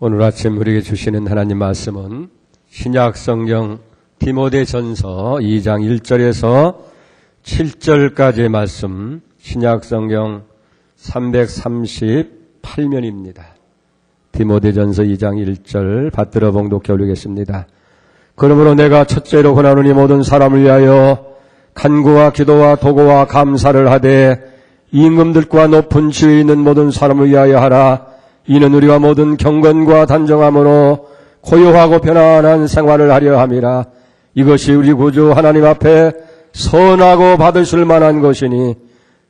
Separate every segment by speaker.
Speaker 1: 오늘 아침 우리에게 주시는 하나님 말씀은 신약성경 디모데전서 2장 1절에서 7절까지의 말씀, 신약성경 338면입니다. 디모데전서 2장 1절 받들어 봉독해 올리겠습니다. 그러므로 내가 첫째로 권하노니 모든 사람을 위하여 간구와 기도와 도고와 감사를 하되 임금들과 높은 지위에 있는 모든 사람을 위하여 하라. 이는 우리가 모든 경건과 단정함으로 고요하고 편안한 생활을 하려 함이라. 이것이 우리 구주 하나님 앞에 선하고 받으실 만한 것이니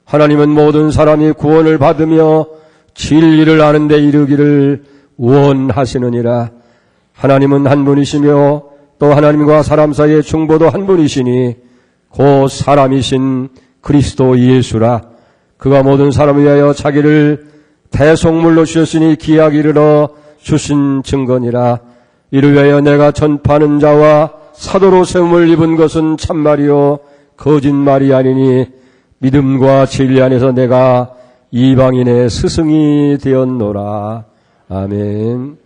Speaker 1: 하나님은 모든 사람이 구원을 받으며 진리를 아는 데 이르기를 원하시느니라. 하나님은 한 분이시며 또 하나님과 사람 사이의 중보도 한 분이시니 곧 사람이신 그리스도 예수라. 그가 모든 사람을 위하여 자기를 대속물로 주셨으니 기약 이르러 주신 증거니라. 이를 위하여 내가 전파하는 자와 사도로 세움을 입은 것은 참말이요 거짓말이 아니니 믿음과 진리 안에서 내가 이방인의 스승이 되었노라. 아멘.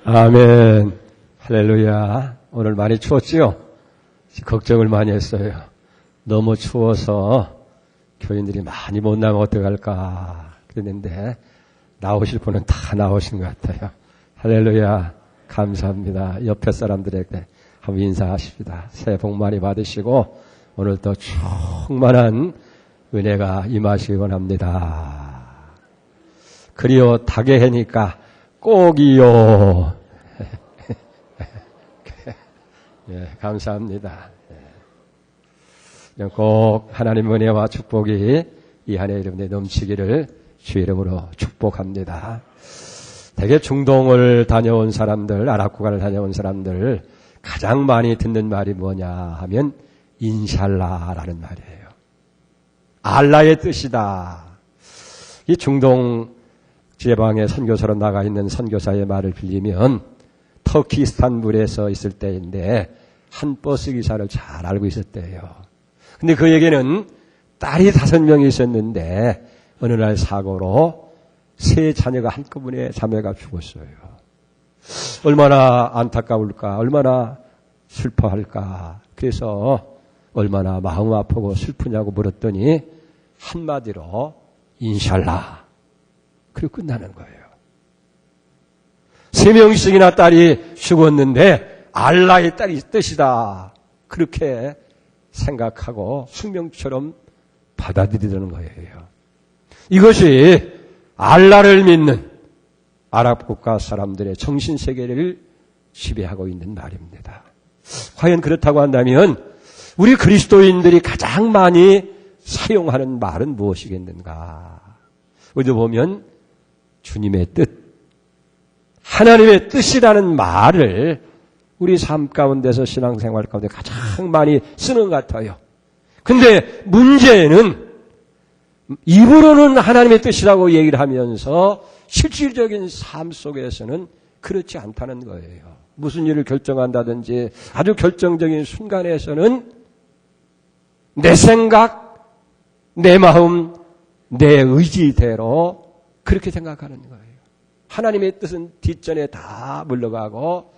Speaker 1: 아멘. 할렐루야. 오늘 많이 추웠지요? 걱정을 많이 했어요. 너무 추워서 교인들이 많이 못 나면 어떡할까 그랬는데 나오실 분은 다 나오신 것 같아요. 할렐루야. 감사합니다. 옆에 사람들에게 한번 인사하십시다. 새해 복 많이 받으시고 오늘도 충만한 은혜가 임하시기 원합니다. 그리요 닭의 해니까 꼭이요. 예, 감사합니다. 꼭 하나님 은혜와 축복이 이 한 해 여러분에 넘치기를 주의 이름으로 축복합니다. 대개 중동을 다녀온 사람들, 아랍국가를 다녀온 사람들 가장 많이 듣는 말이 뭐냐 하면 인샬라라는 말이에요. 알라의 뜻이다. 이 중동 지방에 선교사로 나가 있는 선교사의 말을 빌리면 터키 이스탄불에서 있을 때인데 한 버스 기사를 잘 알고 있었대요. 근데 그에게는 딸이 5명이 있었는데 어느 날 사고로 3 자녀가 한꺼번에 자매가 죽었어요. 얼마나 안타까울까, 얼마나 슬퍼할까. 그래서 얼마나 마음 아프고 슬프냐고 물었더니 한마디로 인샬라. 그리고 끝나는 거예요. 3명씩이나 딸이 죽었는데 알라의 딸이 뜻이다. 그렇게 생각하고 숙명처럼 받아들이려는 거예요. 이것이 알라를 믿는 아랍 국가 사람들의 정신세계를 지배하고 있는 말입니다. 과연 그렇다고 한다면 우리 그리스도인들이 가장 많이 사용하는 말은 무엇이겠는가? 어디 보면 주님의 뜻, 하나님의 뜻이라는 말을 우리 삶 가운데서 신앙생활 가운데 가장 많이 쓰는 것 같아요. 근데 문제는 입으로는 하나님의 뜻이라고 얘기를 하면서 실질적인 삶 속에서는 그렇지 않다는 거예요. 무슨 일을 결정한다든지 아주 결정적인 순간에서는 내 생각, 내 마음, 내 의지대로 그렇게 생각하는 거예요. 하나님의 뜻은 뒷전에 다 물러가고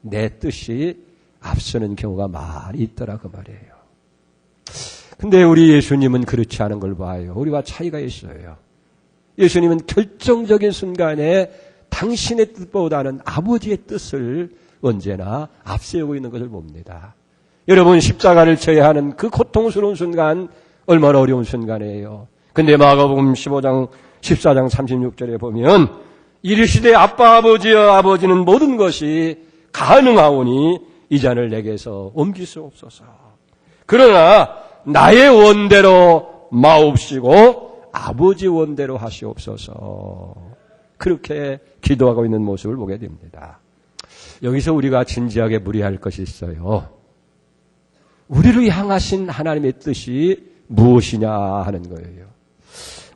Speaker 1: 내 뜻이 앞서는 경우가 많이 있더라 그 말이에요. 근데 우리 예수님은 그렇지 않은 걸 봐요. 우리와 차이가 있어요. 예수님은 결정적인 순간에 당신의 뜻보다는 아버지의 뜻을 언제나 앞세우고 있는 것을 봅니다. 여러분 십자가를 져야 하는 그 고통스러운 순간 얼마나 어려운 순간이에요. 근데 마가복음 15장 14장 36절에 보면 이르시되 아빠 아버지여 아버지는 모든 것이 가능하오니 이 잔을 내게서 옮길 수 없소서. 그러나 나의 원대로 마옵시고 아버지 원대로 하시옵소서. 그렇게 기도하고 있는 모습을 보게 됩니다. 여기서 우리가 진지하게 물어야 것이 있어요. 우리를 향하신 하나님의 뜻이 무엇이냐 하는 거예요.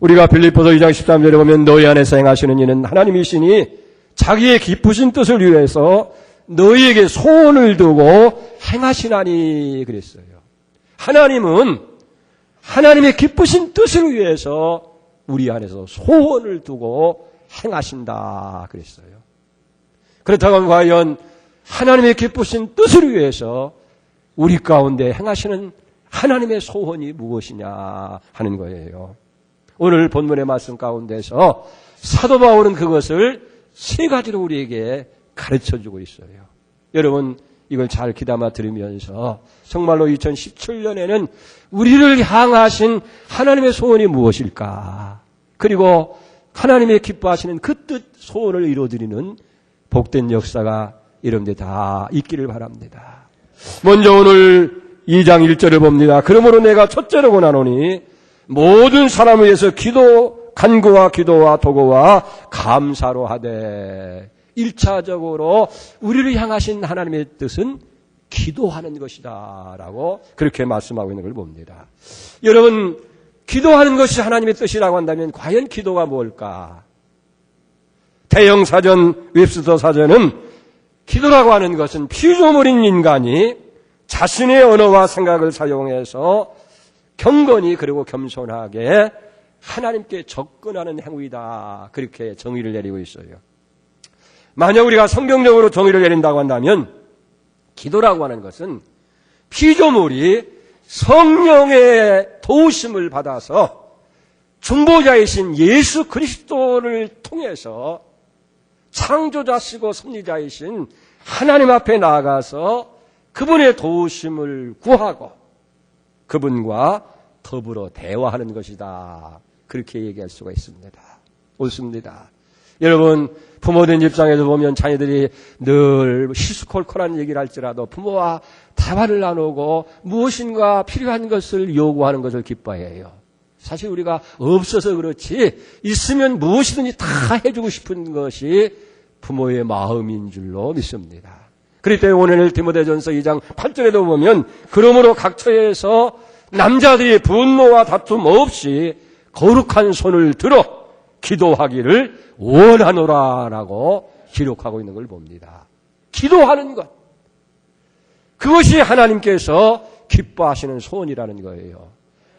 Speaker 1: 우리가 빌립보서 2장 13절에 보면 너희 안에서 행하시는 이는 하나님이시니 자기의 기쁘신 뜻을 위해서 너희에게 소원을 두고 행하시나니 그랬어요. 하나님은 하나님의 기쁘신 뜻을 위해서 우리 안에서 소원을 두고 행하신다 그랬어요. 그렇다면 과연 하나님의 기쁘신 뜻을 위해서 우리 가운데 행하시는 하나님의 소원이 무엇이냐 하는 거예요. 오늘 본문의 말씀 가운데서 사도 바울은 그것을 3가지로 우리에게 가르쳐주고 있어요. 여러분 이걸 잘 귀담아 들으면서 정말로 2017년에는 우리를 향하신 하나님의 소원이 무엇일까? 그리고 하나님의 기뻐하시는 그 뜻 소원을 이루어드리는 복된 역사가 여러분들 다 있기를 바랍니다. 먼저 오늘 2장 1절을 봅니다. 그러므로 내가 첫째로 권하노니 모든 사람을 위해서 간구와 기도와 도구와 감사로 하되 1차적으로 우리를 향하신 하나님의 뜻은 기도하는 것이다 라고 그렇게 말씀하고 있는 걸 봅니다. 여러분 기도하는 것이 하나님의 뜻이라고 한다면 과연 기도가 뭘까? 대형사전 웹스터 사전은 기도라고 하는 것은 피조물인 인간이 자신의 언어와 생각을 사용해서 경건히 그리고 겸손하게 하나님께 접근하는 행위다. 그렇게 정의를 내리고 있어요. 만약 우리가 성경적으로 정의를 내린다고 한다면 기도라고 하는 것은 피조물이 성령의 도우심을 받아서 중보자이신 예수 그리스도를 통해서 창조자시고 섭리자이신 하나님 앞에 나아가서 그분의 도우심을 구하고 그분과 더불어 대화하는 것이다. 그렇게 얘기할 수가 있습니다. 옳습니다. 여러분 부모된 입장에서 보면 자녀들이 늘 시시콜콜한 얘기를 할지라도 부모와 대화를 나누고 무엇인가 필요한 것을 요구하는 것을 기뻐해요. 사실 우리가 없어서 그렇지 있으면 무엇이든지 다 해주고 싶은 것이 부모의 마음인 줄로 믿습니다. 그렇기 때문에 오늘 디모데전서 2장 8절에도 보면 그러므로 각 처에서 남자들이 분노와 다툼 없이 거룩한 손을 들어 기도하기를 원하노라라고 기록하고 있는 걸 봅니다. 기도하는 것. 그것이 하나님께서 기뻐하시는 소원이라는 거예요.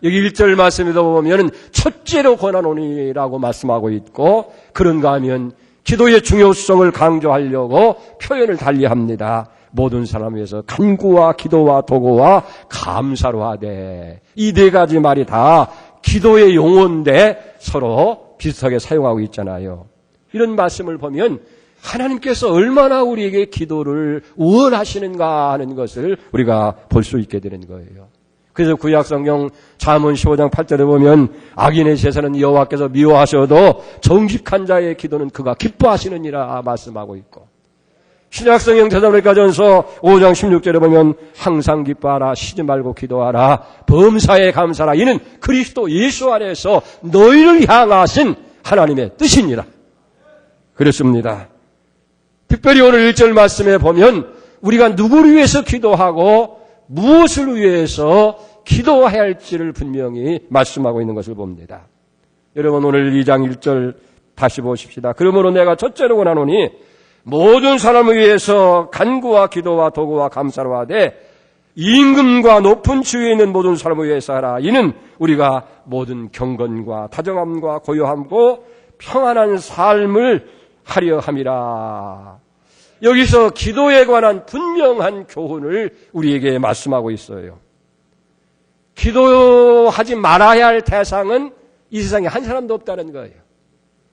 Speaker 1: 여기 1절 말씀에도 보면 첫째로 권하노니라고 말씀하고 있고 그런가 하면 기도의 중요성을 강조하려고 표현을 달리합니다. 모든 사람 위해서 간구와 기도와 도구와 감사로 하되 이 네 가지 말이 다 기도의 용어인데 서로 비슷하게 사용하고 있잖아요. 이런 말씀을 보면 하나님께서 얼마나 우리에게 기도를 원하시는가 하는 것을 우리가 볼 수 있게 되는 거예요. 그래서 구약성경 잠언 15장 8절에 보면 악인의 제사는 여호와께서 미워하셔도 정직한 자의 기도는 그가 기뻐하시느니라 말씀하고 있고 신약성경 데살로니가전서 5장 16절에 보면 항상 기뻐하라 쉬지 말고 기도하라 범사에 감사하라 이는 그리스도 예수 안에서 너희를 향하신 하나님의 뜻이니라 그랬습니다. 특별히 오늘 1절 말씀에 보면 우리가 누구를 위해서 기도하고 무엇을 위해서 기도해야 할지를 분명히 말씀하고 있는 것을 봅니다. 여러분 오늘 2장 1절 다시 보십시다. 그러므로 내가 첫째로 원하노니 모든 사람을 위해서 간구와 기도와 도구와 감사로 하되 임금과 높은 지위에 있는 모든 사람을 위해서 하라. 이는 우리가 모든 경건과 다정함과 고요함고 평안한 삶을 하려 함이라. 여기서 기도에 관한 분명한 교훈을 우리에게 말씀하고 있어요. 기도하지 말아야 할 대상은 이 세상에 한 사람도 없다는 거예요.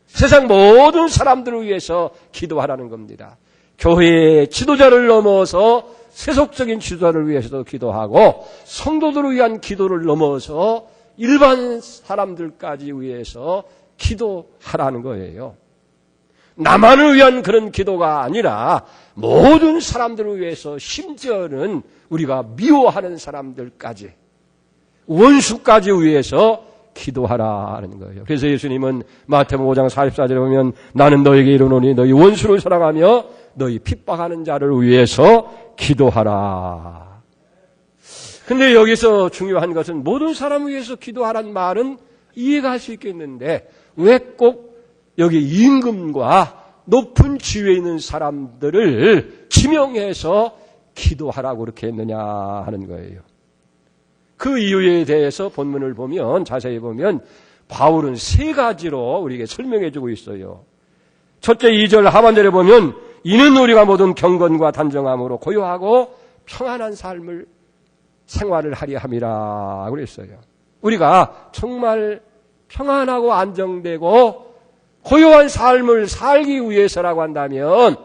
Speaker 1: 세상 모든 사람들을 위해서 기도하라는 겁니다. 교회의 지도자를 넘어서 세속적인 지도자를 위해서도 기도하고 성도들을 위한 기도를 넘어서 일반 사람들까지 위해서 기도하라는 거예요. 나만을 위한 그런 기도가 아니라 모든 사람들을 위해서 심지어는 우리가 미워하는 사람들까지 원수까지 위해서 기도하라는 거예요. 그래서 예수님은 마태복음 5장 44절에 보면 나는 너에게 이르노니 너희 원수를 사랑하며 너희 핍박하는 자를 위해서 기도하라. 근데 여기서 중요한 것은 모든 사람을 위해서 기도하라는 말은 이해가 할 수 있겠는데 왜 꼭 여기 임금과 높은 지위에 있는 사람들을 지명해서 기도하라고 그렇게 했느냐 하는 거예요. 그 이유에 대해서 본문을 보면 자세히 보면 바울은 세 가지로 우리에게 설명해 주고 있어요. 첫째 2절 하반절에 보면 이는 우리가 모든 경건과 단정함으로 고요하고 평안한 삶을 생활을 하려 함이라 그랬어요. 우리가 정말 평안하고 안정되고 고요한 삶을 살기 위해서라고 한다면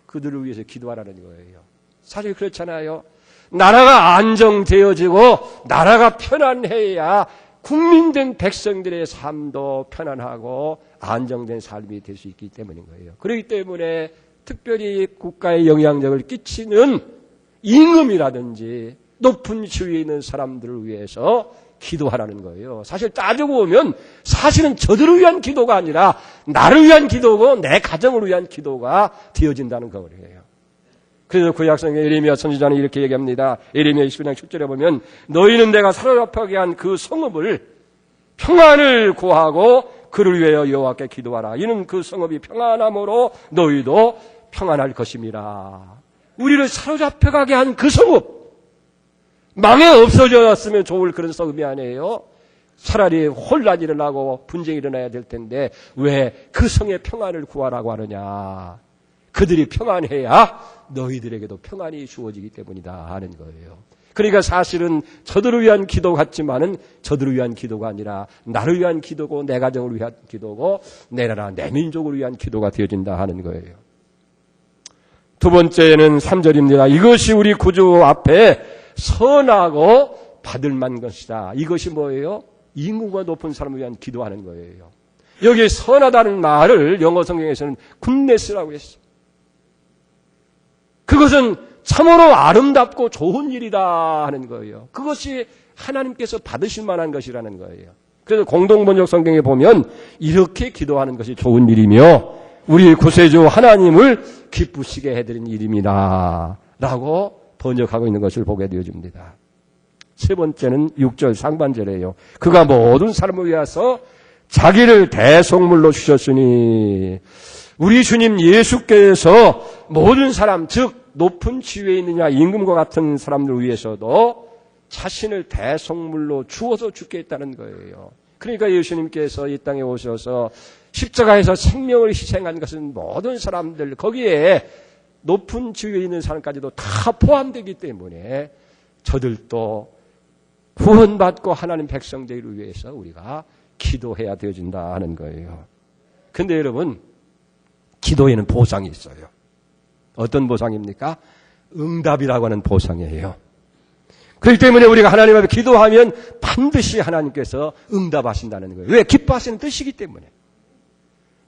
Speaker 1: 그들을 위해서 기도하라는 거예요. 사실 그렇잖아요. 나라가 안정되어지고 나라가 편안해야 국민된 백성들의 삶도 편안하고 안정된 삶이 될 수 있기 때문인 거예요. 그렇기 때문에 특별히 국가에 영향력을 끼치는 임금이라든지 높은 지위에 있는 사람들을 위해서 기도하라는 거예요. 사실 따지고 보면 사실은 저들을 위한 기도가 아니라 나를 위한 기도고 내 가정을 위한 기도가 되어진다는 거예요. 그래서 구약성경 예레미야 선지자는 이렇게 얘기합니다. 예레미야 29장 10절에 보면 너희는 내가 사로잡히게 한 그 성읍을 평안을 구하고 그를 위하여 여호와께 기도하라. 이는 그 성읍이 평안함으로 너희도 평안할 것임이라. 우리를 사로잡혀가게 한 그 성읍 망해 없어졌으면 좋을 그런 성읍이 아니에요. 차라리 혼란이 일어나고 분쟁이 일어나야 될 텐데 왜 그 성의 평안을 구하라고 하느냐. 그들이 평안해야 너희들에게도 평안이 주어지기 때문이다 하는 거예요. 그러니까 사실은 저들을 위한 기도 같지만은 저들을 위한 기도가 아니라 나를 위한 기도고 내 가정을 위한 기도고 내 나라 내 민족을 위한 기도가 되어진다 하는 거예요. 두 번째는 3절입니다. 이것이 우리 구주 앞에 선하고 받을 만한 것이다. 이것이 뭐예요? 임금과 높은 사람을 위한 기도하는 거예요. 여기 선하다는 말을 영어 성경에서는 굿네스라고 했어요. 그것은 참으로 아름답고 좋은 일이다 하는 거예요. 그것이 하나님께서 받으실 만한 것이라는 거예요. 그래서 공동번역 성경에 보면 이렇게 기도하는 것이 좋은 일이며 우리 구세주 하나님을 기쁘시게 해드린 일입니다. 라고 번역하고 있는 것을 보게 되어집니다. 세 번째는 6절 상반절이에요. 그가 모든 사람을 위하여 자기를 대속물로 주셨으니 우리 주님 예수께서 모든 사람, 즉 높은 지위에 있느냐 임금과 같은 사람들을 위해서도 자신을 대속물로 주어서 죽게 했다는 거예요. 그러니까 예수님께서 이 땅에 오셔서 십자가에서 생명을 희생한 것은 모든 사람들, 거기에 높은 지위에 있는 사람까지도 다 포함되기 때문에 저들도 구원받고 하나님 백성 되기를 위해서 우리가 기도해야 되어진다 하는 거예요. 근데 여러분, 기도에는 보상이 있어요. 어떤 보상입니까? 응답이라고 하는 보상이에요. 그렇기 때문에 우리가 하나님 앞에 기도하면 반드시 하나님께서 응답하신다는 거예요. 왜? 기뻐하시는 뜻이기 때문에.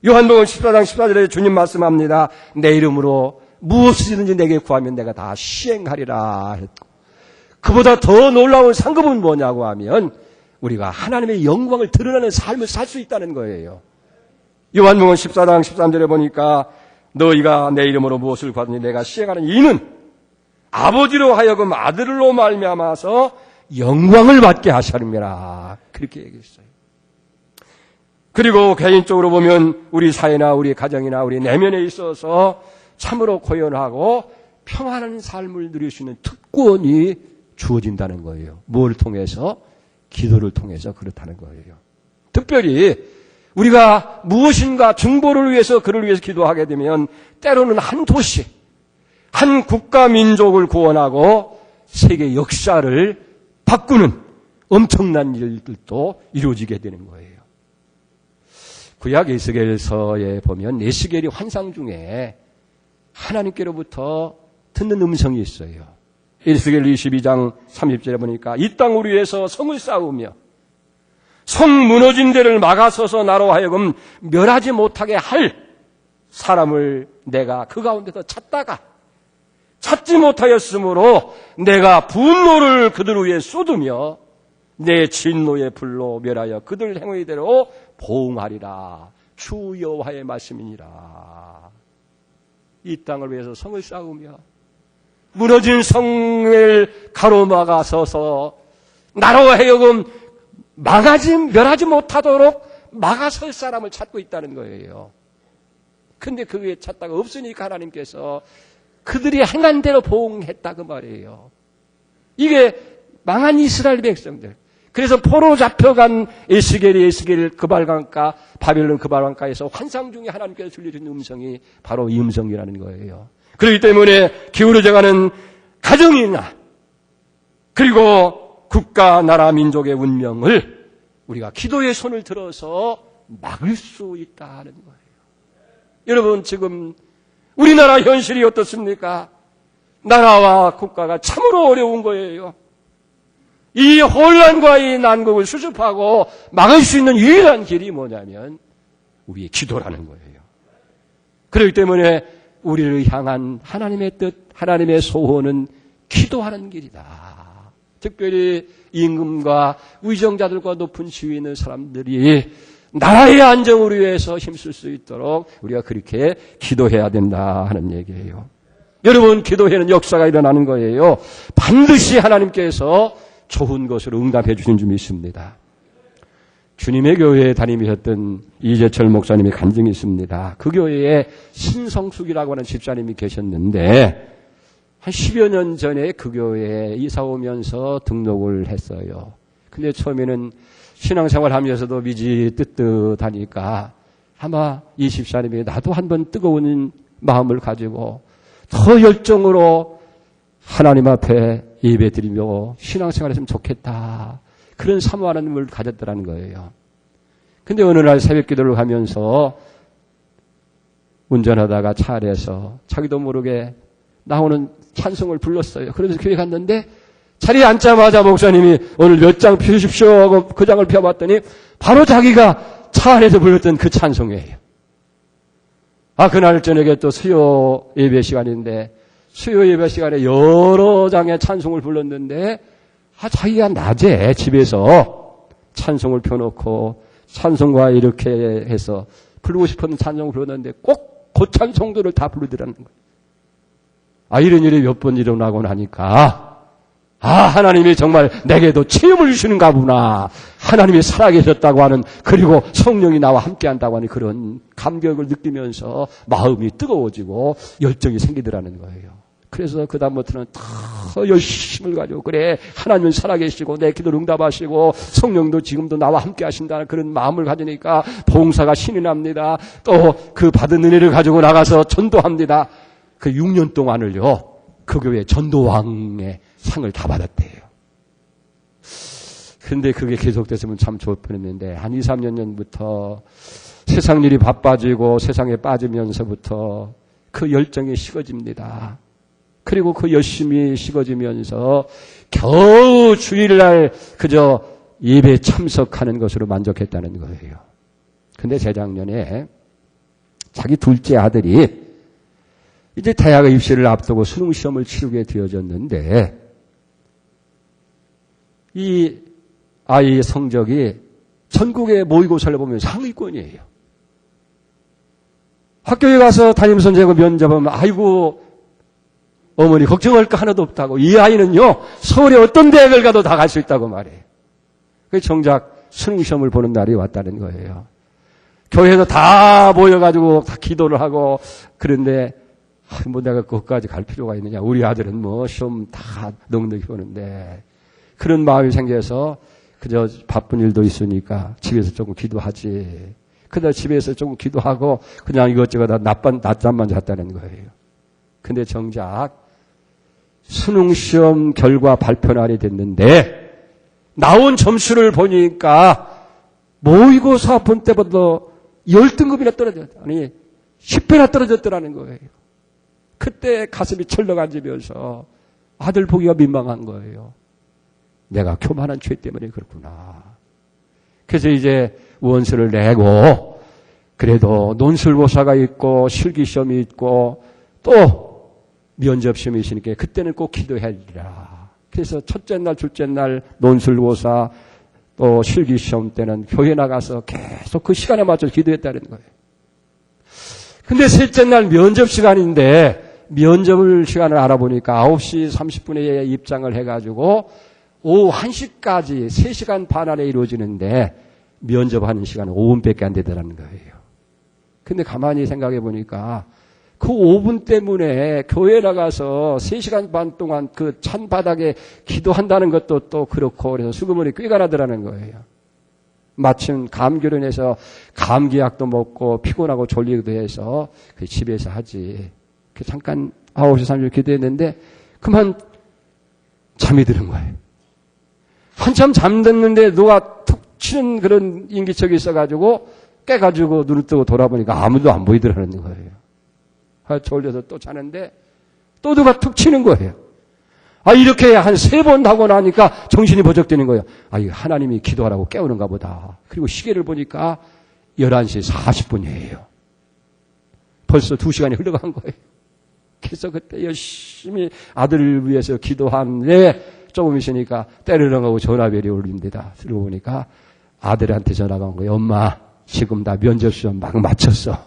Speaker 1: 요한복음 14장 14절에 주님 말씀합니다. 내 이름으로 무엇이든지 내게 구하면 내가 다 시행하리라 했고, 그보다 더 놀라운 상급은 뭐냐고 하면 우리가 하나님의 영광을 드러내는 삶을 살 수 있다는 거예요. 요한복음 14장 13절에 보니까 너희가 내 이름으로 무엇을 구하든지 내가 시행하는 이는 아버지로 하여금 아들로 말미암아서 영광을 받게 하시느니라. 그렇게 얘기했어요. 그리고 개인적으로 보면 우리 사회나 우리 가정이나 우리 내면에 있어서 참으로 고연하고 평안한 삶을 누릴 수 있는 특권이 주어진다는 거예요. 뭘 통해서? 기도를 통해서 그렇다는 거예요. 특별히 우리가 무엇인가 중보를 위해서, 그를 위해서 기도하게 되면 때로는 한 도시, 한 국가 민족을 구원하고 세계 역사를 바꾸는 엄청난 일들도 이루어지게 되는 거예요. 구약 에스겔서에 보면 에스겔이 환상 중에 하나님께로부터 듣는 음성이 있어요. 에스겔 22장 30절에 보니까 이 땅을 위해서 성을 쌓으며 성 무너진 데를 막아서서 나로 하여금 멸하지 못하게 할 사람을 내가 그 가운데서 찾다가 찾지 못하였으므로 내가 분노를 그들 위에 쏟으며 내 진노의 불로 멸하여 그들 행위의 대로 보응하리라. 주 여호와의 말씀이니라. 이 땅을 위해서 성을 쌓으며 무너진 성을 가로막아 서서 나로 하여금 멸하지 못하도록 막아설 사람을 찾고 있다는 거예요. 근데 그 위에 찾다가 없으니까 하나님께서 그들이 행한 대로 보응했다 그 말이에요. 이게 망한 이스라엘 백성들. 그래서 포로 잡혀간 에스겔이 그발강가, 바벨론 그발강가에서 환상 중에 하나님께서 들려주는 음성이 바로 이 음성이라는 거예요. 그렇기 때문에 기울어져가는 가정이나 그리고 국가, 나라, 민족의 운명을 우리가 기도의 손을 들어서 막을 수 있다는 거예요. 여러분, 지금 우리나라 현실이 어떻습니까? 나라와 국가가 참으로 어려운 거예요. 이 혼란과 이 난국을 수습하고 막을 수 있는 유일한 길이 뭐냐면 우리의 기도라는 거예요. 그렇기 때문에 우리를 향한 하나님의 뜻, 하나님의 소원은 기도하는 길이다. 특별히 임금과 위정자들과 높은 지위에 있는 사람들이 나라의 안정을 위해서 힘쓸 수 있도록 우리가 그렇게 기도해야 된다 하는 얘기예요. 여러분, 기도에는 역사가 일어나는 거예요. 반드시 하나님께서 좋은 것으로 응답해 주신 줄 믿습니다. 주님의 교회에 다니셨던 이재철 목사님의 간증이 있습니다. 그 교회에 신성숙이라고 하는 집사님이 계셨는데 한 10여 년 전에 그 교회에 이사 오면서 등록을 했어요. 근데 처음에는 신앙생활 하면서도 미지 뜨뜻하니까 아마 이 집사님이 나도 한번 뜨거운 마음을 가지고 더 열정으로 하나님 앞에 예배드리며 신앙생활했으면 좋겠다. 그런 사모하는 마음을 가졌더라는 거예요. 근데 어느 날 새벽 기도를 하면서 운전하다가 차 안에서 자기도 모르게 나오는 찬송을 불렀어요. 그러면서 교회 갔는데 자리에 앉자마자 목사님이 오늘 몇 장 펴주십시오 하고 그 장을 펴봤더니 바로 자기가 차 안에서 불렀던 그 찬송이에요. 그날 저녁에 또 수요 예배 시간인데 수요 예배 시간에 여러 장의 찬송을 불렀는데 자기가 낮에 집에서 찬송을 펴놓고 찬송과 이렇게 해서 부르고 싶은 찬송을 불렀는데 꼭 거창 성도를 다 부르더라는 거예요. 이런 일이 몇 번 일어나고 나니까 하나님이 정말 내게도 체험을 주시는가 보나. 하나님이 살아계셨다고 하는, 그리고 성령이 나와 함께한다고 하는 그런 감격을 느끼면서 마음이 뜨거워지고 열정이 생기더라는 거예요. 그래서 그다음부터는 더 열심을 가지고, 그래, 하나님은 살아계시고 내 기도를 응답하시고 성령도 지금도 나와 함께 하신다는 그런 마음을 가지니까 봉사가 신이 납니다. 또 그 받은 은혜를 가지고 나가서 전도합니다. 그 6년 동안을요, 그 교회 전도왕의 상을 다 받았대요. 근데 그게 계속됐으면 참 좋을 뻔했는데, 한 2, 3년 전부터 세상 일이 바빠지고 세상에 빠지면서부터 그 열정이 식어집니다. 그리고 그 열심히 식어지면서 겨우 주일날 그저 예배 참석하는 것으로 만족했다는 거예요. 근데 재작년에 자기 둘째 아들이 이제 대학 입시를 앞두고 수능 시험을 치르게 되어졌는데, 이 아이의 성적이 전국의 모의고사를 보면 상위권이에요. 학교에 가서 담임선생님과 면접하면 아이고 어머니 걱정할 거 하나도 없다고, 이 아이는요 서울에 어떤 대학을 가도 다 갈 수 있다고 말해요. 그래서 정작 수능 시험을 보는 날이 왔다는 거예요. 교회에서 다 모여가지고 다 기도를 하고, 그런데 뭐 내가 그것까지 갈 필요가 있느냐. 우리 아들은 뭐 시험 다 넉넉히 보는데. 그런 마음이 생겨서 그저 바쁜 일도 있으니까 집에서 조금 기도하지. 그다 집에서 조금 기도하고 그냥 이것저것 다 낮잠만 잤다는 거예요. 근데 정작 수능 시험 결과 발표 날이 됐는데 나온 점수를 보니까 모의고사 본 때보다 10등급이나 떨어졌다. 아니 10배나 떨어졌더라는 거예요. 그때 가슴이 철렁해지면서 아들 보기가 민망한 거예요. 내가 교만한 죄 때문에 그렇구나. 그래서 이제 원서를 내고, 그래도 논술고사가 있고 실기시험이 있고 또 면접시험이 있으니까 그때는 꼭 기도해야 되리라. 그래서 첫째 날, 둘째 날 논술고사 또 실기시험 때는 교회 나가서 계속 그 시간에 맞춰서 기도했다는 거예요. 근데 셋째 날 면접 시간인데 면접을 시간을 알아보니까 9시 30분에 입장을 해가지고 오후 1시까지 3시간 반 안에 이루어지는데 면접하는 시간은 5분밖에 안 되더라는 거예요. 근데 가만히 생각해 보니까 그 5분 때문에 교회 나가서 3시간 반 동안 그 찬 바닥에 기도한다는 것도 또 그렇고, 그래서 수고물이 꾀가 나더라는 거예요. 마침 감기로 인해서 감기약도 먹고 피곤하고 졸리기도 해서 그 집에서 하지. 잠깐 9시 30분 기도했는데 그만 잠이 드는 거예요. 한참 잠들는데 누가 툭 치는 그런 인기척이 있어가지고 깨가지고 눈을 뜨고 돌아보니까 아무도 안 보이더라는 거예요. 졸려서 또 자는데 또 누가 툭 치는 거예요. 이렇게 한 3번 하고 나니까 정신이 버쩍되는 거예요. 이거 하나님이 기도하라고 깨우는가 보다. 그리고 시계를 보니까 11시 40분이에요. 벌써 2시간이 흘러간 거예요. 그래서 그때 열심히 아들을 위해서 기도하는데 조금 있으니까 때르렁하고 전화벨이 울립니다. 들고 보니까 아들한테 전화가 온 거예요. 엄마, 지금 나 면접시험 막 마쳤어.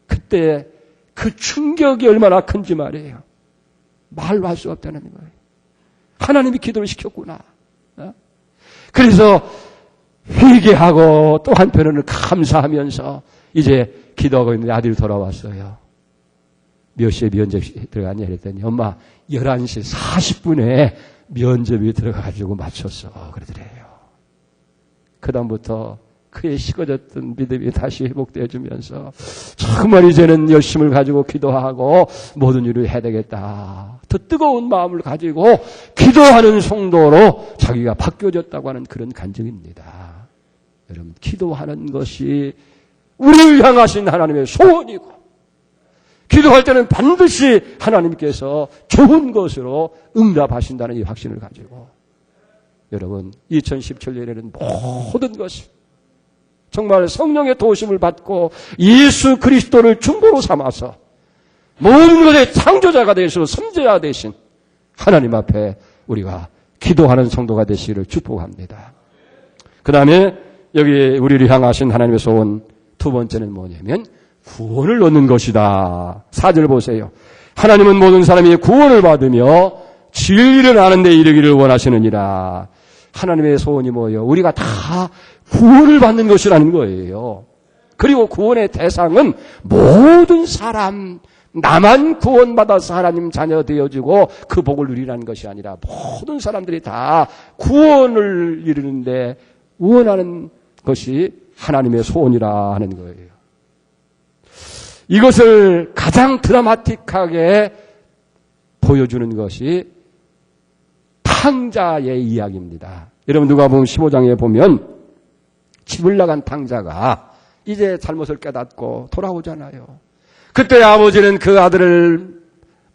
Speaker 1: 그때 그 충격이 얼마나 큰지 말이에요. 말로 할 수 없다는 거예요. 하나님이 기도를 시켰구나. 그래서 회개하고 또 한편으로는 감사하면서 이제 기도하고 있는데 아들이 돌아왔어요. 몇 시에 면접이 들어갔냐 그랬더니 엄마 11시 40분에 면접이 들어가가지고 맞췄어 그러더래요. 그 다음부터 그의 식어졌던 믿음이 다시 회복되어 주면서 정말 이제는 열심을 가지고 기도하고 모든 일을 해야 되겠다. 더 뜨거운 마음을 가지고 기도하는 성도로 자기가 바뀌어졌다고 하는 그런 간증입니다. 여러분, 기도하는 것이 우리를 향하신 하나님의 소원이고, 기도할 때는 반드시 하나님께서 좋은 것으로 응답하신다는 이 확신을 가지고, 여러분 2017년에는 모든 것을 정말 성령의 도우심을 받고 예수 그리스도를 중보로 삼아서 모든 것의 창조자가 되시고 선지자 되신 하나님 앞에 우리가 기도하는 성도가 되시기를 축복합니다. 그 다음에 여기 우리를 향하신 하나님의 소원 두 번째는 뭐냐면 구원을 얻는 것이다. 4절 보세요. 하나님은 모든 사람이 구원을 받으며 진리를 아는 데 이르기를 원하시느니라. 하나님의 소원이 뭐예요? 우리가 다 구원을 받는 것이라는 거예요. 그리고 구원의 대상은 모든 사람, 나만 구원받아서 하나님 자녀 되어지고 그 복을 누리라는 것이 아니라 모든 사람들이 다 구원을 이루는데 원하는 것이 하나님의 소원이라 하는 거예요. 이것을 가장 드라마틱하게 보여주는 것이 탕자의 이야기입니다. 여러분 누가복음 15장에 보면 집을 나간 탕자가 이제 잘못을 깨닫고 돌아오잖아요. 그때 아버지는 그 아들을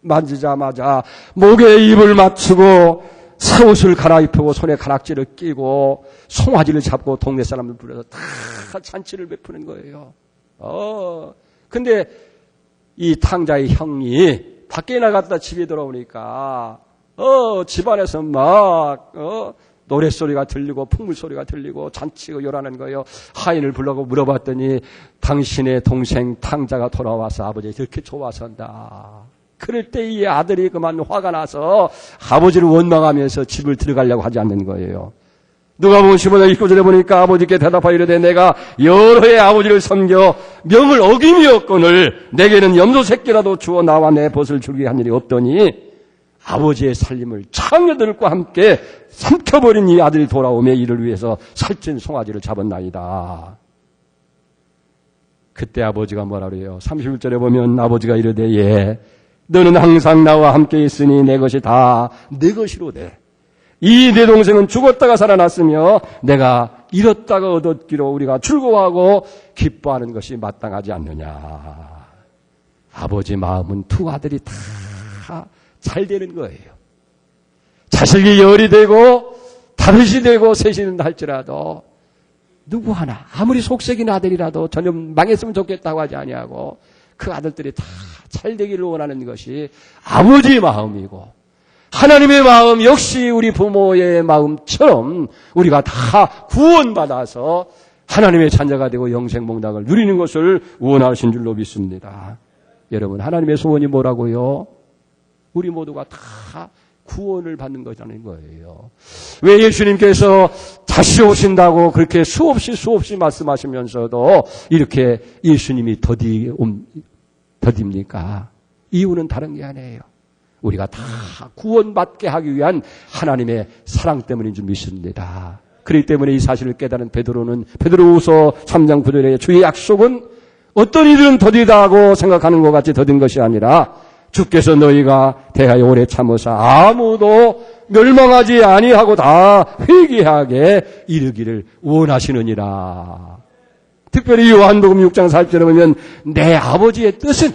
Speaker 1: 만지자마자 목에 입을 맞추고 새 옷을 갈아입히고 손에 가락지를 끼고 송아지를 잡고 동네 사람들 불러서 다 잔치를 베푸는 거예요. 근데 이 탕자의 형이 밖에 나갔다 집에 돌아오니까 집안에서 막 노랫소리가 들리고 풍물소리가 들리고 잔치고 요라는 거예요. 하인을 불러고 물어봤더니 당신의 동생 탕자가 돌아와서 아버지 이렇게 좋아선다. 그럴 때 이 아들이 그만 화가 나서 아버지를 원망하면서 집을 들어가려고 하지 않는 거예요. 누가복음 15장 29절에 보니까 아버지께 대답하여 이르되 내가 여러 해 아버지를 섬겨 명을 어김이었거늘 내게는 염소 새끼라도 주어 나와 내 벗을 줄게 한 일이 없더니 아버지의 살림을 창녀들과 함께 삼켜버린 이 아들이 돌아오며 이를 위해서 살찐 송아지를 잡았나이다. 그때 아버지가 뭐라 그래요? 31절에 보면 아버지가 이르되 예, 너는 항상 나와 함께 있으니 내 것이 다 내 것이로되 이 내 동생은 죽었다가 살아났으며 내가 잃었다가 얻었기로 우리가 즐거워하고 기뻐하는 것이 마땅하지 않느냐. 아버지 마음은 두 아들이 다 잘 되는 거예요. 자식이 열이 되고 다섯이 되고 셋이 할지라도 누구 하나 아무리 속색인 아들이라도 전혀 망했으면 좋겠다고 하지 아니하고 그 아들들이 다 잘 되기를 원하는 것이 아버지의 마음이고 하나님의 마음 역시 우리 부모의 마음처럼 우리가 다 구원받아서 하나님의 자녀가 되고 영생몽당을 누리는 것을 원하신 줄로 믿습니다. 여러분 하나님의 소원이 뭐라고요? 우리 모두가 다 구원을 받는 거라는 거예요. 왜 예수님께서 다시 오신다고 그렇게 수없이 말씀하시면서도 이렇게 예수님이 더딥니까? 이유는 다른 게 아니에요. 우리가 다 구원받게 하기 위한 하나님의 사랑 때문인 줄 믿습니다. 그렇기 때문에 이 사실을 깨달은 베드로는 베드로후서 3장 9절에 주의 약속은 어떤 이들은 더디다고 생각하는 것 같이 더딘 것이 아니라 주께서 너희가 대하여 오래 참으사 아무도 멸망하지 아니하고 다 회개하게 이르기를 원하시느니라. 특별히 요한복음 6장 4절에 보면 내 아버지의 뜻은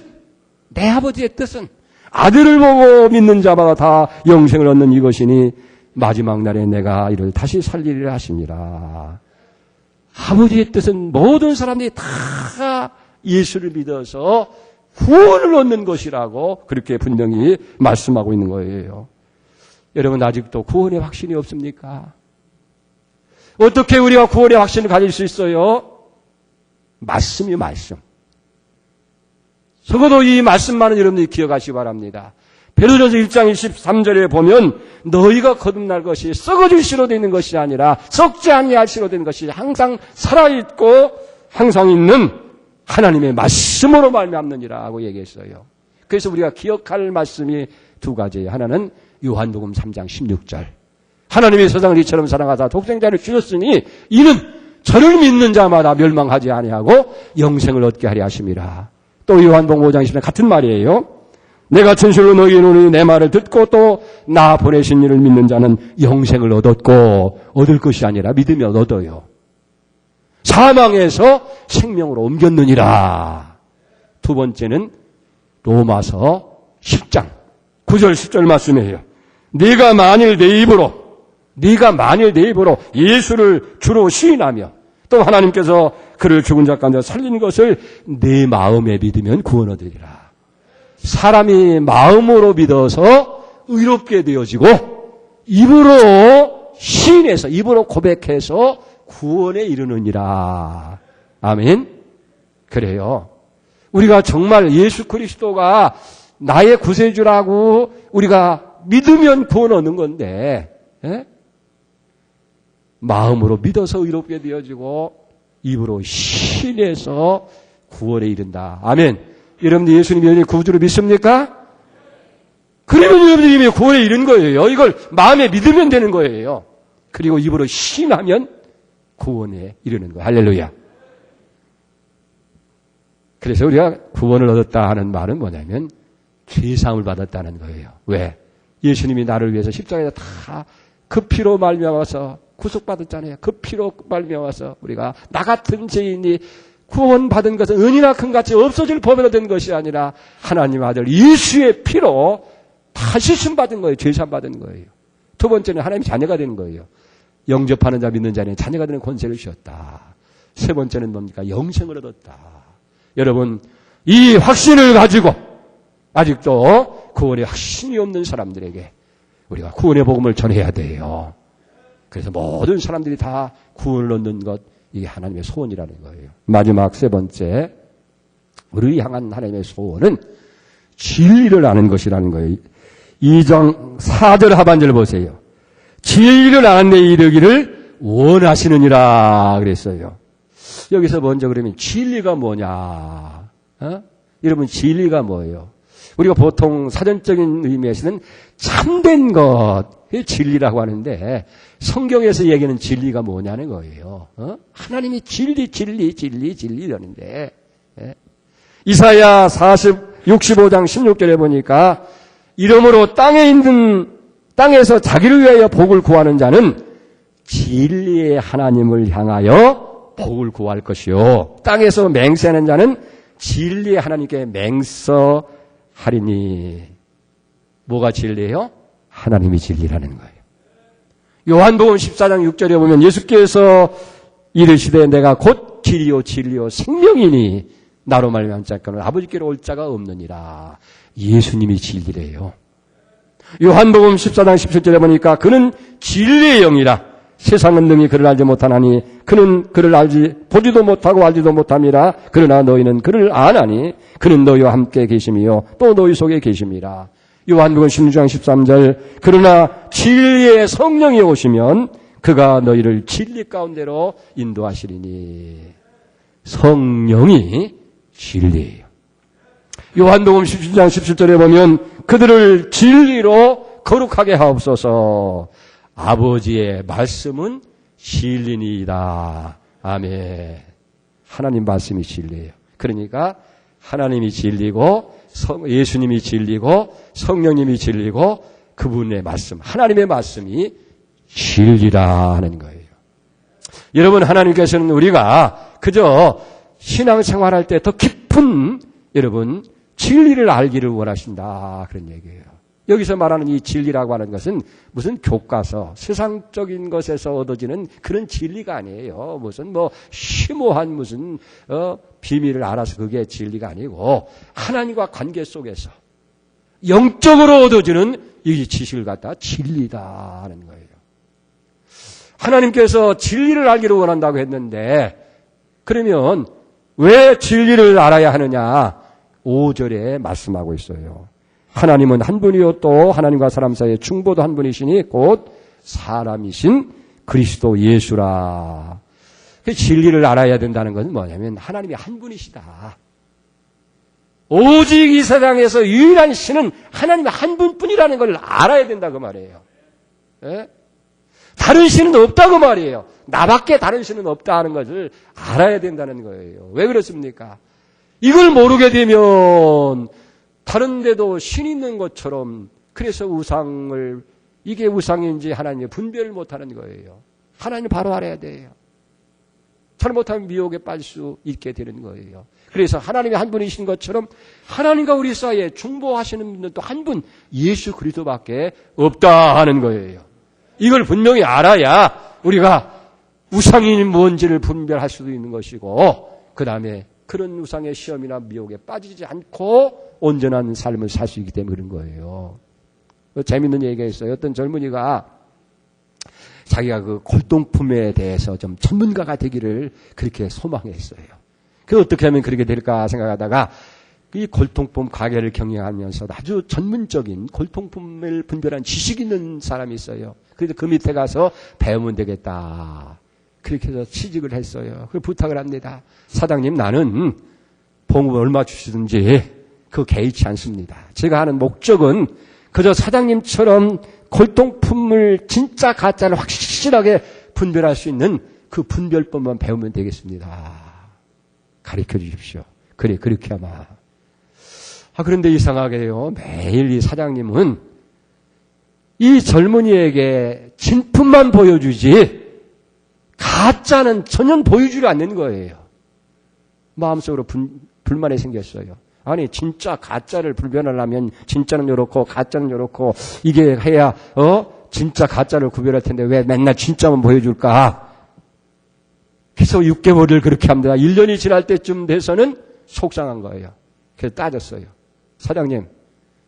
Speaker 1: 아들을 보고 믿는 자마다 다 영생을 얻는 이것이니 마지막 날에 내가 이를 다시 살리리라 하시니라. 아버지의 뜻은 모든 사람들이 다 예수를 믿어서 구원을 얻는 것이라고 그렇게 분명히 말씀하고 있는 거예요. 여러분 아직도 구원의 확신이 없습니까? 어떻게 우리가 구원의 확신을 가질 수 있어요? 말씀이 말씀. 적어도 이 말씀만은 여러분들이 기억하시기 바랍니다. 베드로전서 1장 23절에 보면 너희가 거듭날 것이 썩어질 씨로 되는 것이 아니라 썩지 아니할 씨로 되는 것이 항상 살아있고 항상 있는 하나님의 말씀으로 말미암느니라고 얘기했어요. 그래서 우리가 기억할 말씀이 두 가지예요. 하나는 요한복음 3장 16절. 하나님이 세상을 이처럼 사랑하사 독생자를 주셨으니 이는 저를 믿는 자마다 멸망하지 아니하고 영생을 얻게 하려 하심이라. 또 요한복음 5장 20절 같은 말이에요. 내가 진실로 너희에 이르노니 내 말을 듣고 또 나 보내신 이를 믿는 자는 영생을 얻었고 얻을 것이 아니라 믿으면 얻어요. 사망에서 생명으로 옮겼느니라. 두 번째는 로마서 10장 9절 10절 말씀이에요. 네가 만일 내 입으로 예수를 주로 시인하며 또 하나님께서 그를 죽은 자 가운데 살린 것을 내 마음에 믿으면 구원 얻으리라. 사람이 마음으로 믿어서 의롭게 되어지고 입으로 시인해서 입으로 고백해서 구원에 이르느니라. 아멘. 그래요. 우리가 정말 예수 그리스도가 나의 구세주라고 우리가 믿으면 구원 얻는 건데, 예? 마음으로 믿어서 의롭게 되어지고 입으로 신해서 구원에 이른다. 아멘. 여러분들 예수님이 구주로 믿습니까? 그러면 여러분들이 구원에 이른 거예요. 이걸 마음에 믿으면 되는 거예요. 그리고 입으로 신하면 구원에 이르는 거예요. 할렐루야. 그래서 우리가 구원을 얻었다 하는 말은 뭐냐면 죄사함을 받았다는 거예요. 왜? 예수님이 나를 위해서 십자가에 다 그 피로 말미암아서 구속받았잖아요. 그 피로 말미암아서 우리가 나 같은 죄인이 구원받은 것은 은이나 금같이 없어질 법으로 된 것이 아니라 하나님 아들 예수의 피로 다 씻음받은 거예요. 죄사함 받은 거예요. 두 번째는 하나님의 자녀가 되는 거예요. 영접하는 자 믿는 자는 자녀가 되는 권세를 주었다. 세 번째는 뭡니까? 영생을 얻었다. 여러분 이 확신을 가지고 아직도 구원에 확신이 없는 사람들에게 우리가 구원의 복음을 전해야 돼요. 그래서 모든 사람들이 다 구원을 얻는 것, 이게 하나님의 소원이라는 거예요. 마지막 세 번째, 우리를 향한 하나님의 소원은 진리를 아는 것이라는 거예요. 2장 4절 하반절 보세요. 진리를 아는 데 이르기를 원하시느니라 그랬어요. 여기서 먼저 그러면 진리가 뭐냐? 여러분 진리가 뭐예요? 우리가 보통 사전적인 의미에서는 참된 것이 진리라고 하는데 성경에서 얘기하는 진리가 뭐냐는 거예요. 하나님이 진리 이러는데 이사야 65장 16절에 보니까 이러므로 땅에서 자기를 위하여 복을 구하는 자는 진리의 하나님을 향하여 복을 구할 것이요 땅에서 맹세하는 자는 진리의 하나님께 맹서하리니. 뭐가 진리예요? 하나님이 진리라는 거예요. 요한복음 14장 6절에 보면 예수께서 이르시되 내가 곧 길이요 진리요 생명이니 나로 말미암지 않고는 아버지께로 올 자가 없느니라. 예수님이 진리래요. 요한복음 14장 17절에 보니까 그는 진리의 영이라. 세상은 능히 그를 알지 못하나니 그는 그를 보지도 못하고 알지도 못함이라. 그러나 너희는 그를 아나니 그는 너희와 함께 계심이요 또 너희 속에 계심이라. 요한복음 16장 13절 그러나 진리의 성령이 오시면 그가 너희를 진리 가운데로 인도하시리니. 성령이 진리예요. 요한복음 17장 17절에 보면 그들을 진리로 거룩하게 하옵소서. 아버지의 말씀은 진리니이다. 아멘. 하나님 말씀이 진리예요. 그러니까 하나님이 진리고 예수님이 진리고 성령님이 진리고 그분의 말씀, 하나님의 말씀이 진리라는 거예요. 여러분 하나님께서는 우리가 그저 신앙생활할 때 더 깊은 여러분 진리를 알기를 원하신다 그런 얘기예요. 여기서 말하는 이 진리라고 하는 것은 무슨 교과서, 세상적인 것에서 얻어지는 그런 진리가 아니에요. 무슨 심오한 무슨 비밀을 알아서 그게 진리가 아니고 하나님과 관계 속에서 영적으로 얻어지는 이 지식을 갖다 진리다 하는 거예요. 하나님께서 진리를 알기를 원한다고 했는데 그러면 왜 진리를 알아야 하느냐? 5절에 말씀하고 있어요. 하나님은 한 분이요 또 하나님과 사람 사이의 중보도 한 분이시니 곧 사람이신 그리스도 예수라. 그 진리를 알아야 된다는 것은 뭐냐면 하나님이 한 분이시다. 오직 이 세상에서 유일한 신은 하나님의 한 분뿐이라는 걸 알아야 된다 그 말이에요. 예? 다른 신은 없다고 말이에요. 나밖에 다른 신은 없다는 것을 알아야 된다는 거예요. 왜 그렇습니까? 이걸 모르게 되면 다른 데도 신이 있는 것처럼 그래서 우상을 이게 우상인지 하나님의 분별을 못하는 거예요. 하나님 바로 알아야 돼요. 잘못하면 미혹에 빠질 수 있게 되는 거예요. 그래서 하나님이 한 분이신 것처럼 하나님과 우리 사이에 중보하시는 분은 또 한 분 예수 그리스도밖에 없다 하는 거예요. 이걸 분명히 알아야 우리가 우상이 뭔지를 분별할 수도 있는 것이고 그 다음에 그런 우상의 시험이나 미혹에 빠지지 않고 온전한 삶을 살 수 있기 때문에 그런 거예요. 재밌는 얘기가 있어요. 어떤 젊은이가 자기가 그 골동품에 대해서 좀 전문가가 되기를 그렇게 소망했어요. 그 어떻게 하면 그렇게 될까 생각하다가 이 골통품 가게를 경영하면서 아주 전문적인 골통품을 분별한 지식 있는 사람이 있어요. 그래서 그 밑에 가서 배우면 되겠다. 그렇게 해서 취직을 했어요. 그 부탁을 합니다. 사장님, 나는 봉급을 얼마 주시든지 그거 개의치 않습니다. 제가 하는 목적은 그저 사장님처럼 골통품을 진짜 가짜를 확실하게 분별할 수 있는 그 분별법만 배우면 되겠습니다. 가르쳐 주십시오. 그래, 그렇게 아마. 그런데 이상하게요. 매일 이 사장님은 이 젊은이에게 진품만 보여주지 가짜는 전혀 보여주지 않는 거예요. 마음속으로 불만이 생겼어요. 아니 진짜 가짜를 불변하려면 진짜는 요렇고 가짜는 요렇고 이게 해야 진짜 가짜를 구별할 텐데 왜 맨날 진짜만 보여줄까? 그래서 6개월을 그렇게 합니다. 1년이 지날 때쯤 돼서는 속상한 거예요. 그래서 따졌어요. 사장님,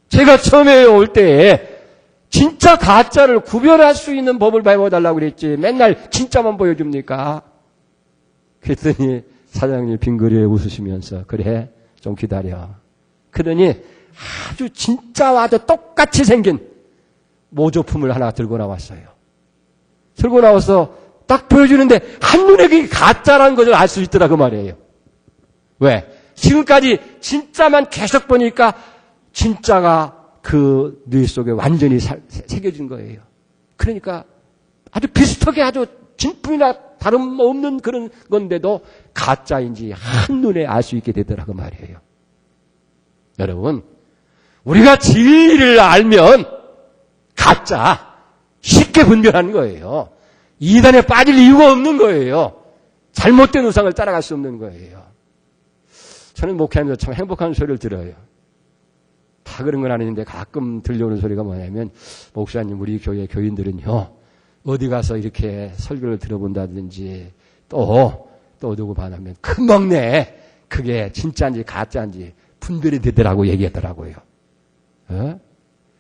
Speaker 1: 제가 처음에 올 때에 진짜 가짜를 구별할 수 있는 법을 배워달라고 그랬지 맨날 진짜만 보여줍니까? 그랬더니 사장님이 빙그레 웃으시면서 그래 좀 기다려. 그러더니 아주 진짜와 아주 똑같이 생긴 모조품을 하나 들고 나왔어요. 들고 나와서 딱 보여주는데 한눈에 그게 가짜라는 것을 알 수 있더라 그 말이에요. 왜? 지금까지 진짜만 계속 보니까 진짜가 그 뇌 속에 완전히 새겨진 거예요. 그러니까 아주 비슷하게 아주 진품이나 다름없는 그런 건데도 가짜인지 한눈에 알 수 있게 되더라고 말이에요. 여러분, 우리가 진리를 알면 가짜 쉽게 분별하는 거예요. 이단에 빠질 이유가 없는 거예요. 잘못된 우상을 따라갈 수 없는 거예요. 저는 목회하면서 참 행복한 소리를 들어요. 다 그런 건 아닌데 가끔 들려오는 소리가 뭐냐면 목사님 우리 교회 교인들은요. 어디 가서 이렇게 설교를 들어본다든지 또 누구 반하면 금방 그게 진짜인지 가짜인지 분별이 되더라고 얘기하더라고요.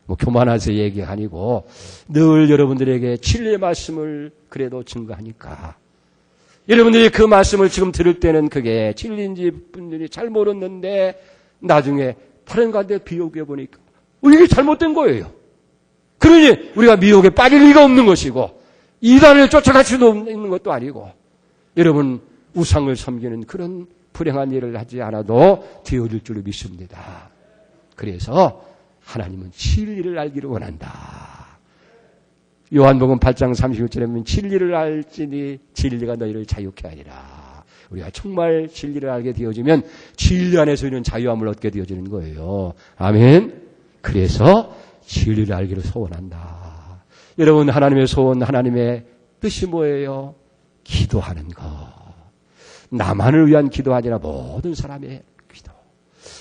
Speaker 1: 뭐 교만해서 얘기가 아니고 늘 여러분들에게 진리의 말씀을 그래도 증거하니까 여러분들이 그 말씀을 지금 들을 때는 그게 진리인지 분들이 잘 모르는데 나중에 다른 가운데 비교해 보니까 이게 잘못된 거예요. 그러니 우리가 미혹에 빠질 리가 없는 것이고 이단을 쫓아갈 수도 있는 것도 아니고 여러분 우상을 섬기는 그런 불행한 일을 하지 않아도 되어질 줄을 믿습니다. 그래서 하나님은 진리를 알기를 원한다. 요한복음 8장 36절에 보면 진리를 알지니 진리가 너희를 자유케 하리라. 우리가 정말 진리를 알게 되어지면 진리 안에서 있는 자유함을 얻게 되어지는 거예요. 아멘. 그래서 진리를 알기를 소원한다. 여러분 하나님의 소원, 하나님의 뜻이 뭐예요? 기도하는 것. 나만을 위한 기도가 아니라 모든 사람의 기도.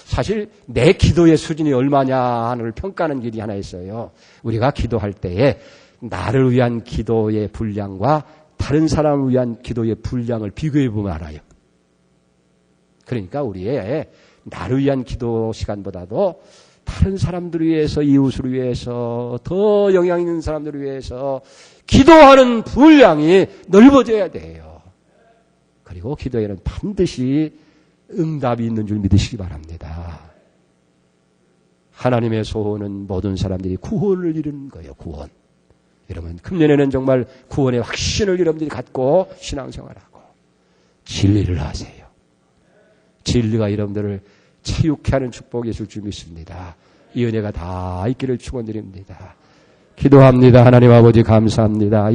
Speaker 1: 사실 내 기도의 수준이 얼마냐를 평가하는 길이 하나 있어요. 우리가 기도할 때에 나를 위한 기도의 분량과 다른 사람을 위한 기도의 분량을 비교해 보면 알아요. 그러니까 우리의 나를 위한 기도 시간보다도 다른 사람들을 위해서, 이웃을 위해서, 더 영향 있는 사람들을 위해서 기도하는 분량이 넓어져야 돼요. 그리고 기도에는 반드시 응답이 있는 줄 믿으시기 바랍니다. 하나님의 소원은 모든 사람들이 구원을 이루는 거예요. 구원. 여러분 금년에는 정말 구원의 확신을 여러분들이 갖고 신앙생활하고 진리를 하세요. 진리가 여러분들을 자유케 하는 축복이 있을 줄 믿습니다. 이 은혜가 다 있기를 축원드립니다. 기도합니다. 하나님 아버지 감사합니다.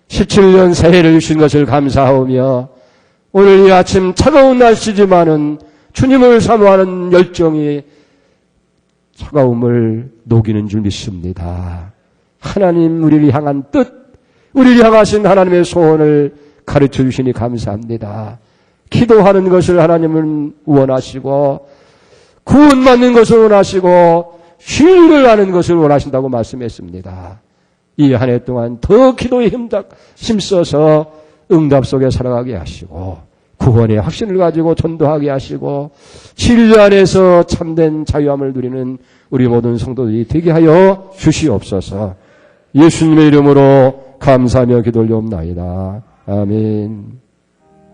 Speaker 1: 2017년 새해를 주신 것을 감사하오며 오늘 이 아침 차가운 날씨지만은 주님을 사모하는 열정이 차가움을 녹이는 줄 믿습니다. 하나님 우리를 향한 뜻, 우리를 향하신 하나님의 소원을 가르쳐 주시니 감사합니다. 기도하는 것을 하나님은 원하시고 구원받는 것을 원하시고 신뢰를 하는 것을 원하신다고 말씀했습니다. 이 한 해 동안 더 기도에 힘써서 응답 속에 살아가게 하시고 구원의 확신을 가지고 전도하게 하시고 진리 안에서 참된 자유함을 누리는 우리 모든 성도들이 되게 하여 주시옵소서. 예수님의 이름으로 감사하며 기도 올려옵나이다. 아멘.